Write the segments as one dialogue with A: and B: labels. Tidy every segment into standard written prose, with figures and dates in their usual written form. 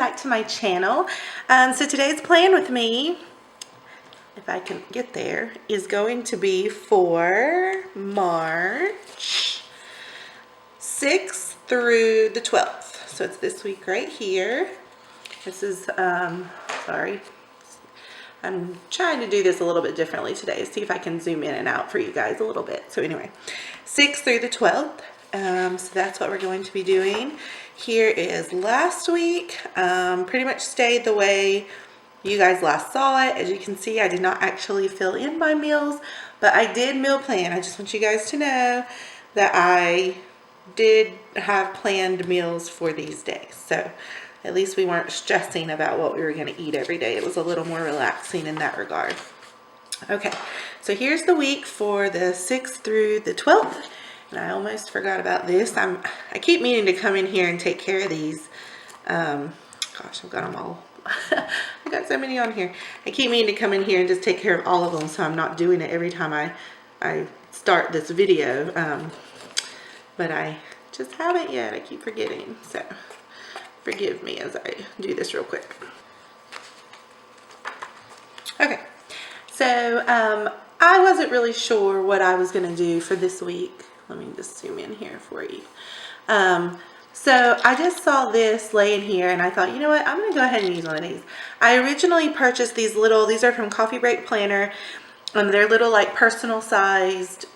A: back to my channel. So today's plan with me, if I can get there, is going to be for March 6th through the 12th. So it's this week right here. This is, sorry, I'm trying to do this a little bit differently today. See if I can zoom in and out for you guys a little bit. So anyway, 6th through the 12th. So that's what we're going to be doing. Here is last week. Pretty much stayed the way you guys last saw it. As you can see, I did not actually fill in my meals, but I did meal plan. I just want you guys to know that I did have planned meals for these days. So at least we weren't stressing about what we were going to eat every day. It was a little more relaxing in that regard. Okay, so here's the week for the 6th through the 12th. And I almost forgot about this. I keep meaning to come in here and take care of these. Gosh, I've got them all. I got so many on here. I keep meaning to come in here and just take care of all of them, so I'm not doing it every time I start this video. But I just haven't yet. I keep forgetting. So forgive me as I do this real quick. Okay. So I wasn't really sure what I was going to do for this week. Let me just zoom in here for you. So I just saw this laying here and I thought, you know what, I'm going to go ahead and use one of these. I originally purchased these are from Coffee Break Planner. They're little like personal sized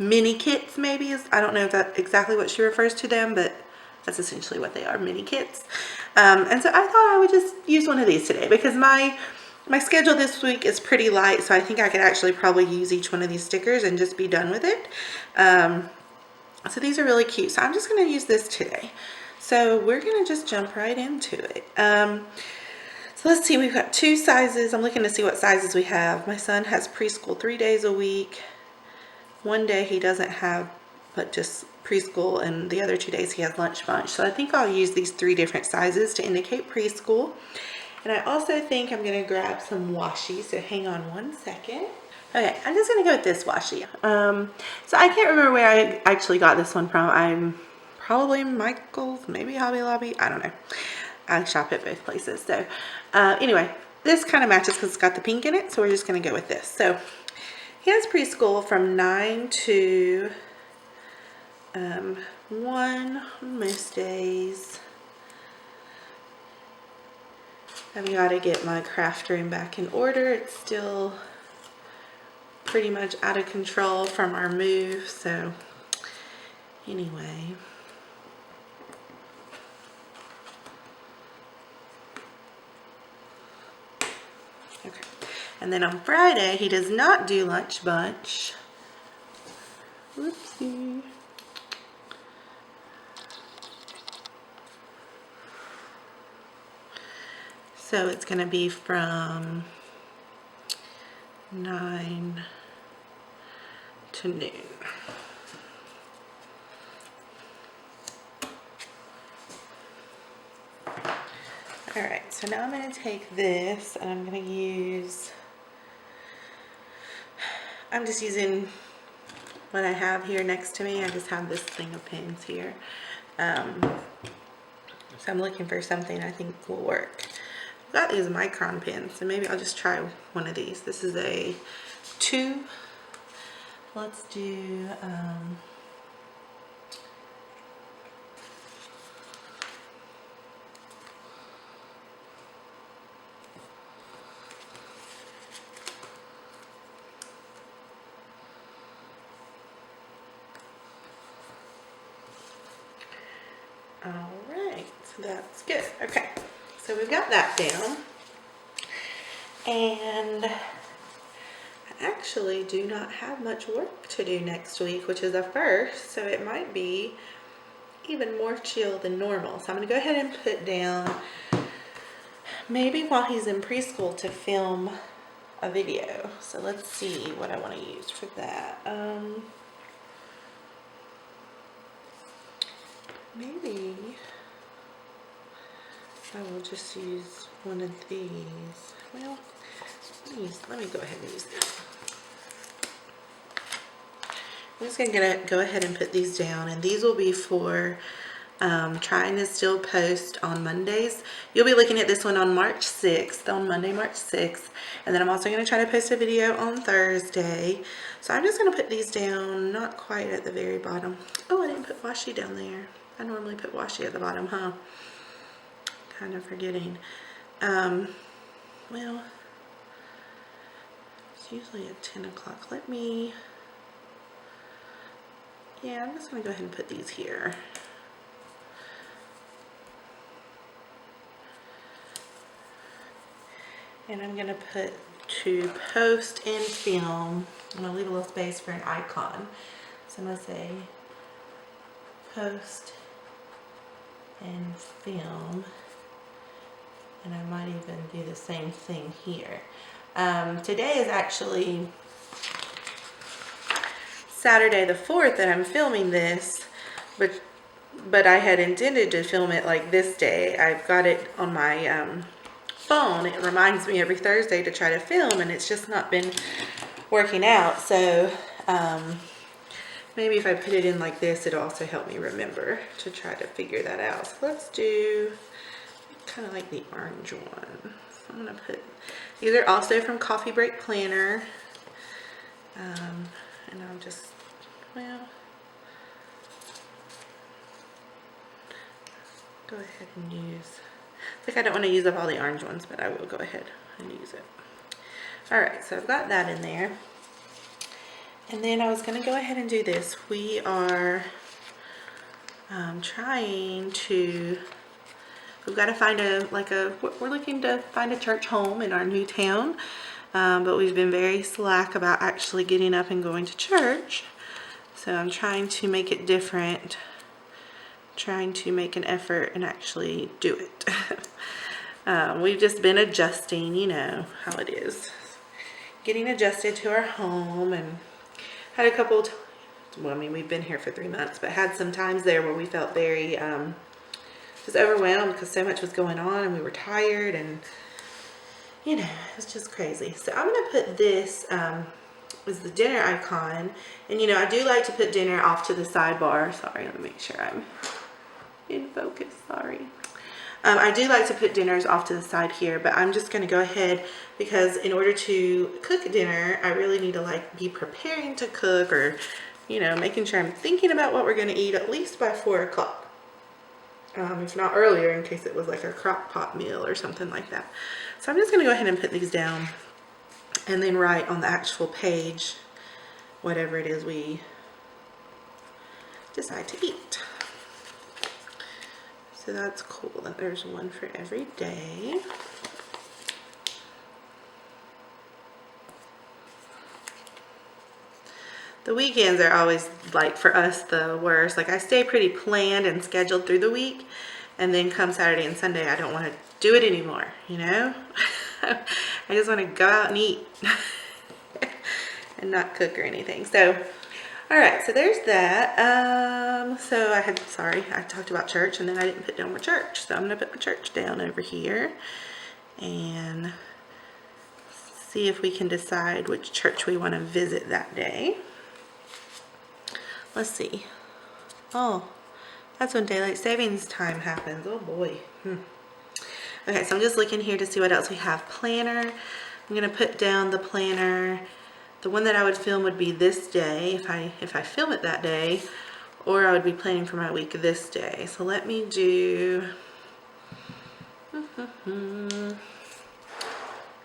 A: mini kits maybe. I don't know if that's exactly what she refers to them, but that's essentially what they are, mini kits. And so I thought I would just use one of these today because my schedule this week is pretty light, so I think I could actually probably use each one of these stickers and just be done with it. So these are really cute. So I'm just going to use this today. So we're going to just jump right into it. So let's see, we've got 2 sizes. I'm looking to see what sizes we have. My son has preschool 3 days a week. One day he doesn't have, but just preschool, and the other 2 days he has lunch bunch. So I think I'll use these 3 different sizes to indicate preschool. And I also think I'm going to grab some washi, so hang on one second. Okay, I'm just going to go with this washi. So I can't remember where I actually got this one from. I'm probably Michael's, maybe Hobby Lobby, I don't know. I shop at both places. So anyway, this kind of matches because it's got the pink in it, so we're just going to go with this. So he has preschool from 9 to 1 most days. I've got to get my craft room back in order. It's still pretty much out of control from our move. So anyway. Okay. And then on Friday, he does not do lunch bunch. Whoopsie. So it's going to be from 9 to noon. Alright, so now I'm going to take this and I'm going to use, I'm just using what I have here next to me. I just have this thing of pins here. So I'm looking for something I think will work. I've got these Micron pens, so maybe I'll just try one of these. This is a 2. Let's do all right, so that's good. Okay. So we've got that down, and I actually do not have much work to do next week, which is a first, so it might be even more chill than normal. So I'm going to go ahead and put down maybe while he's in preschool to film a video. So let's see what I want to use for that. Maybe I will just use one of these. Well, let me go ahead and use this. I'm just going to go ahead and put these down, and these will be for Trying to still post on Mondays. You'll be looking at this one on March 6th, on Monday, March 6th. And then I'm also going to try to post a video on Thursday. So I'm just going to put these down, not quite at the very bottom. Oh, I didn't put washi down there. I normally put washi at the bottom, huh? Kind of forgetting. Well, it's usually at 10 o'clock. Yeah, I'm just going to go ahead and put these here. And I'm going to put to post and film. I'm going to leave a little space for an icon. So I'm going to say post and film. And I might even do the same thing here. Today is actually Saturday the 4th that I'm filming this, but I had intended to film it like this day. I've got it on my phone. It reminds me every Thursday to try to film, and it's just not been working out. So maybe if I put it in like this, it'll also help me remember to try to figure that out. So let's do kind of like the orange one. So I'm gonna put, these are also from Coffee Break Planner. And I'll just, well, go ahead and use, like I don't want to use up all the orange ones, but I will go ahead and use it. Alright, so I've got that in there. And then I was going to go ahead and do this. We are trying to, we've got to find we're looking to find a church home in our new town. But we've been very slack about actually getting up and going to church. So I'm trying to make it different. Trying to make an effort and actually do it. We've just been adjusting, you know how it is. Getting adjusted to our home, and had a couple, well, I mean, we've been here for 3 months, but had some times there where we felt very just overwhelmed because so much was going on and we were tired, and you know, it's just crazy. So I'm going to put this as the dinner icon. And, you know, I do like to put dinner off to the sidebar. Sorry, let me make sure I'm in focus. Sorry. I do like to put dinners off to the side here, but I'm just going to go ahead because in order to cook dinner, I really need to like be preparing to cook, or, you know, making sure I'm thinking about what we're going to eat at least by 4 o'clock. If not earlier, in case it was like a crock pot meal or something like that. So I'm just going to go ahead and put these down and then write on the actual page whatever it is we decide to eat. So that's cool that there's one for every day. The weekends are always, like, for us the worst. Like, I stay pretty planned and scheduled through the week, and then come Saturday and Sunday I don't want to do it anymore, you know? I just want to go out and eat and not cook or anything. So, alright, so there's that. So I talked about church and then I didn't put down my church. So I'm going to put my church down over here and see if we can decide which church we want to visit that day. Let's see. Oh, that's when daylight savings time happens. Oh boy. Okay, so I'm just looking here to see what else we have. Planner. I'm going to put down the planner. The one that I would film would be this day if I film it that day, or I would be planning for my week this day. So let me do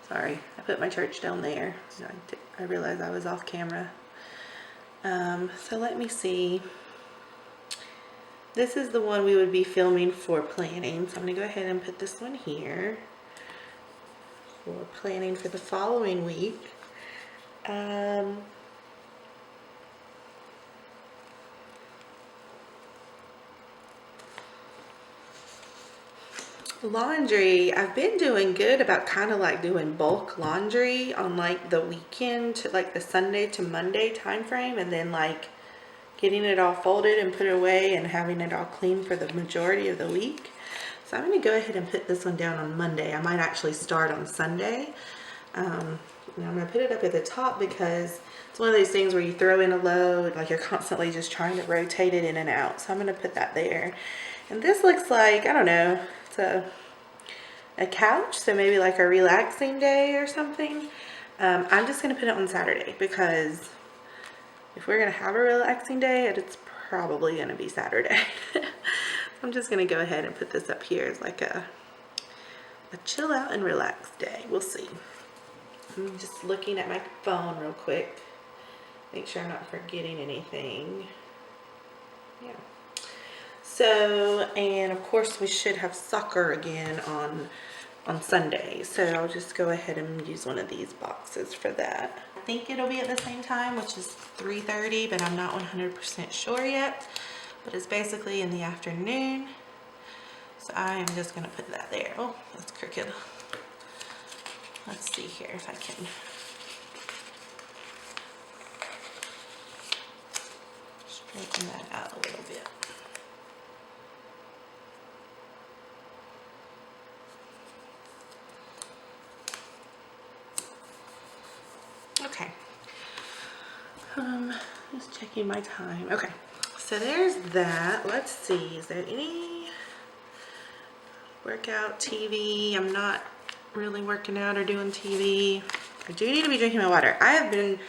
A: sorry, I put my church down there. I realized I was off camera. So let me see. This is the one we would be filming for planning. So I'm going to go ahead and put this one here for planning for the following week. Laundry, I've been doing good about kind of like doing bulk laundry on like the weekend, like the Sunday to Monday time frame, and then like getting it all folded and put away and having it all clean for the majority of the week. So I'm going to go ahead and put this one down on Monday. I might actually start on Sunday. And I'm going to put it up at the top because it's one of those things where you throw in a load, like you're constantly just trying to rotate it in and out. So I'm going to put that there. And this looks like, I don't know, it's a couch, so maybe like a relaxing day or something. I'm just gonna put it on Saturday because if we're gonna have a relaxing day, it's probably gonna be Saturday. I'm just gonna go ahead and put this up here as like a chill out and relax day. We'll see. I'm just looking at my phone real quick. Make sure I'm not forgetting anything. Yeah. So, and of course we should have soccer again on Sunday. So I'll just go ahead and use one of these boxes for that. I think it'll be at the same time, which is 3:30, but I'm not 100% sure yet. But it's basically in the afternoon. So I am just gonna put that there. Oh, that's crooked. Let's see here if I can straighten that out a little bit. Okay. Just checking my time. Okay. So there's that. Let's see. Is there any workout TV? I'm not really working out or doing TV. I do need to be drinking my water. I have been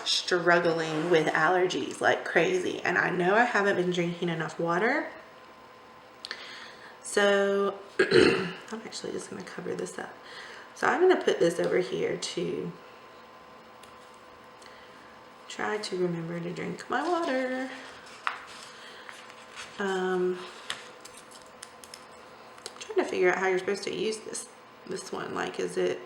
A: struggling with allergies like crazy, and I know I haven't been drinking enough water. So I'm actually just going to cover this up. So I'm going to put this over here to try to remember to drink my water. I'm trying to figure out how you're supposed to use this one. Like, is it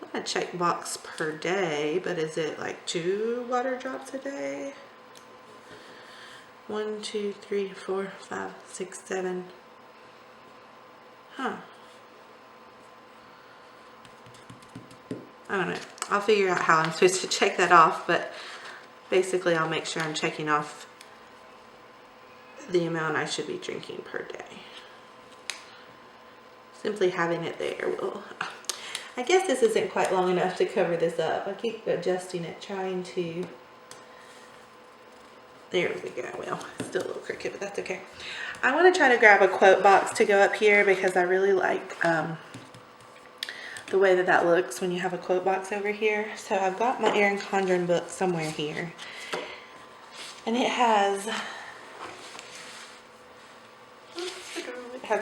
A: not a check box per day, but is it like 2 water drops a day? 1, 2, 3, 4, 5, 6, 7. Huh. I don't know. I'll figure out how I'm supposed to check that off, but basically I'll make sure I'm checking off the amount I should be drinking per day. Simply having it there will... I guess this isn't quite long enough to cover this up. I keep adjusting it, trying to... There we go. Well, it's still a little crooked, but that's okay. I want to try to grab a quote box to go up here because I really like the way that looks when you have a quote box over here. So I've got my Erin Condren book somewhere here. And it has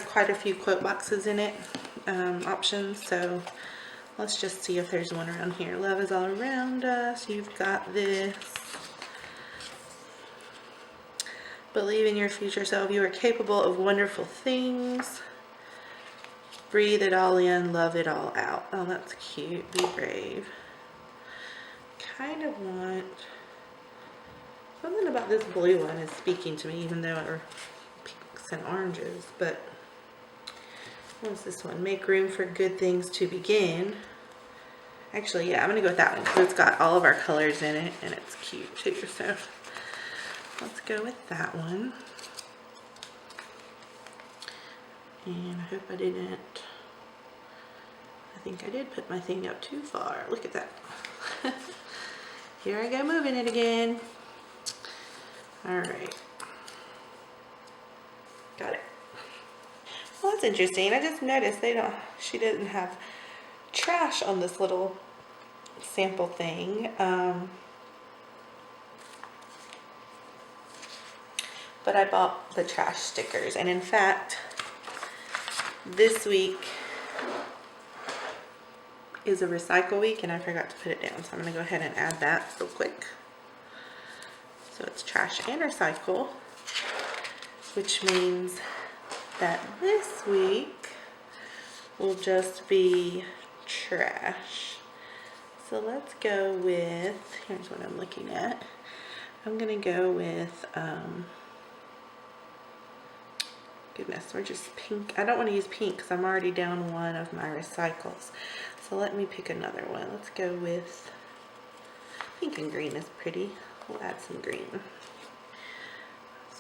A: quite a few quote boxes in it, options. So let's just see if there's one around here. Love is all around us. You've got this. Believe in your future self. You are capable of wonderful things. Breathe it all in, love it all out. Oh, that's cute. Be brave. Kind of want... Something about this blue one is speaking to me, even though it are pinks and oranges. But what's this one? Make room for good things to begin. Actually, yeah, I'm going to go with that one because it's got all of our colors in it and it's cute too. So let's go with that one. And I hope I didn't... I think I did put my thing up too far. Look at that. Here I go moving it again. Alright. Got it. Well, that's interesting. I just noticed she didn't have trash on this little sample thing. But I bought the trash stickers, and in fact, this week is a recycle week, and I forgot to put it down, so I'm going to go ahead and add that real quick. So it's trash and recycle, which means that this week will just be trash. So let's go with, here's what I'm looking at. I'm going to go with, goodness, we're just pink. I don't want to use pink because I'm already down one of my recycles. So let me pick another one. Let's go with pink and green is pretty. We'll add some green.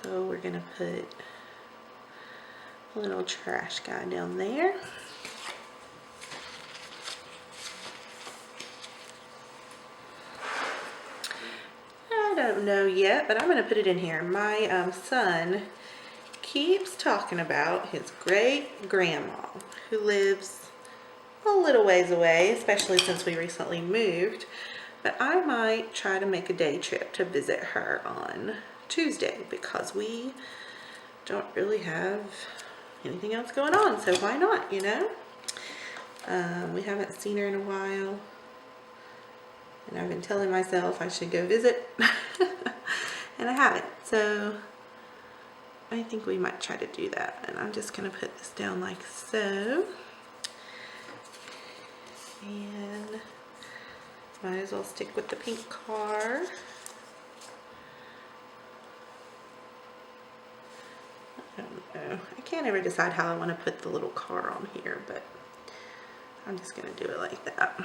A: So we're going to put a little trash guy down there. I don't know yet, but I'm going to put it in here. My son keeps talking about his great grandma who lives a little ways away, especially since we recently moved. But I might try to make a day trip to visit her on Tuesday because we don't really have anything else going on, so why not, you know? We haven't seen her in a while, and I've been telling myself I should go visit, and I haven't, so I think we might try to do that. And I'm just going to put this down like so, and might as well stick with the pink car. I don't know. I can't ever decide how I want to put the little car on here, but I'm just going to do it like that.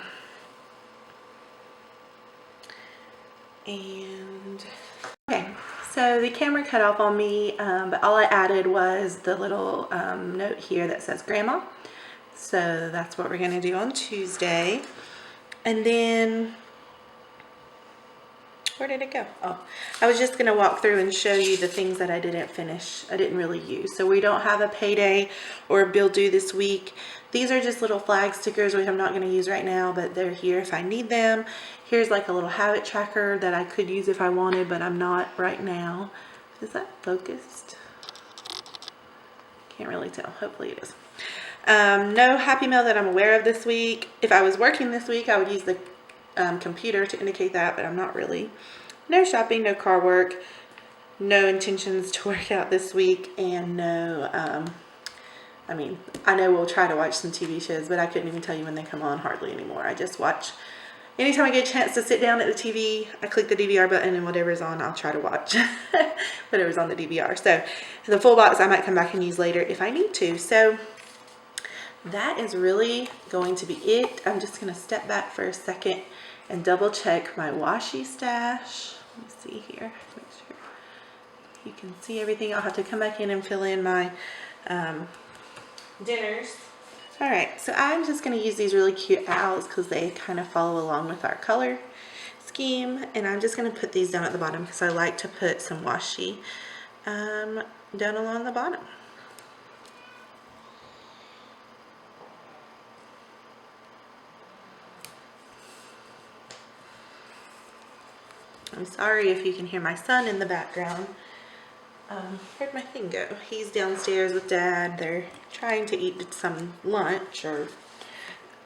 A: And okay, so the camera cut off on me, but all I added was the little note here that says Grandma. So that's what we're going to do on Tuesday. And then, where did it go? Oh, I was just going to walk through and show you the things that I didn't finish. I didn't really use. So we don't have a payday or a bill due this week. These are just little flag stickers, which I'm not going to use right now, but they're here if I need them. Here's like a little habit tracker that I could use if I wanted, but I'm not right now. Is that focused? Can't really tell. Hopefully it is. No Happy Mail that I'm aware of this week. If I was working this week, I would use the computer to indicate that, but I'm not really. No shopping, no car work, no intentions to work out this week, and no, I mean, I know we'll try to watch some TV shows, but I couldn't even tell you when they come on hardly anymore. I just watch. Anytime I get a chance to sit down at the TV, I click the DVR button, and whatever's on, I'll try to watch whatever's on the DVR. So the full box I might come back and use later if I need to. So that is really going to be it. I'm just going to step back for a second and double check my washi stash. Let me see here. Make sure you can see everything. I'll have to come back in and fill in my dinners. Alright, so I'm just going to use these really cute owls because they kind of follow along with our color scheme. And I'm just going to put these down at the bottom because I like to put some washi down along the bottom. I'm sorry if you can hear my son in the background. Where'd my thing go? He's downstairs with Dad. They're trying to eat some lunch, or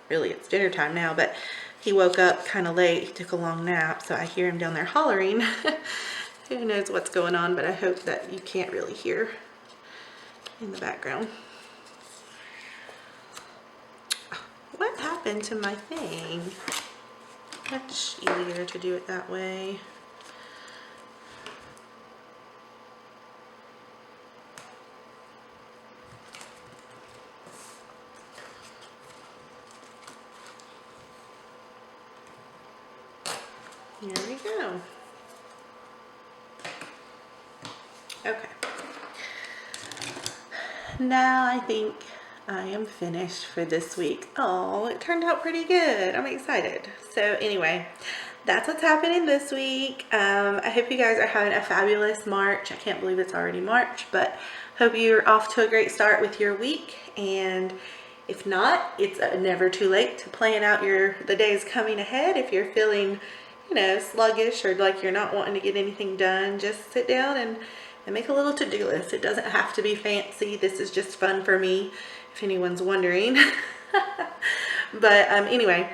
A: really it's dinner time now, but he woke up kind of late. He took a long nap, so I hear him down there hollering. Who knows what's going on, but I hope that you can't really hear in the background. What happened to my thing? Much easier to do it that way. Here we go. Okay. Now I think I am finished for this week. Oh, it turned out pretty good. I'm excited. So anyway, that's what's happening this week. I hope you guys are having a fabulous March. I can't believe it's already March, but hope you're off to a great start with your week. And if not, it's never too late to plan out the days coming ahead. If you're feeling, you know, sluggish or like you're not wanting to get anything done, just sit down and make a little to-do list. It doesn't have to be fancy. This is just fun for me, if anyone's wondering. But anyway,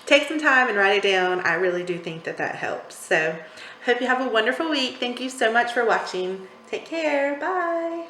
A: take some time and write it down. I really do think that helps. So hope you have a wonderful week. Thank you so much for watching. Take care. Bye.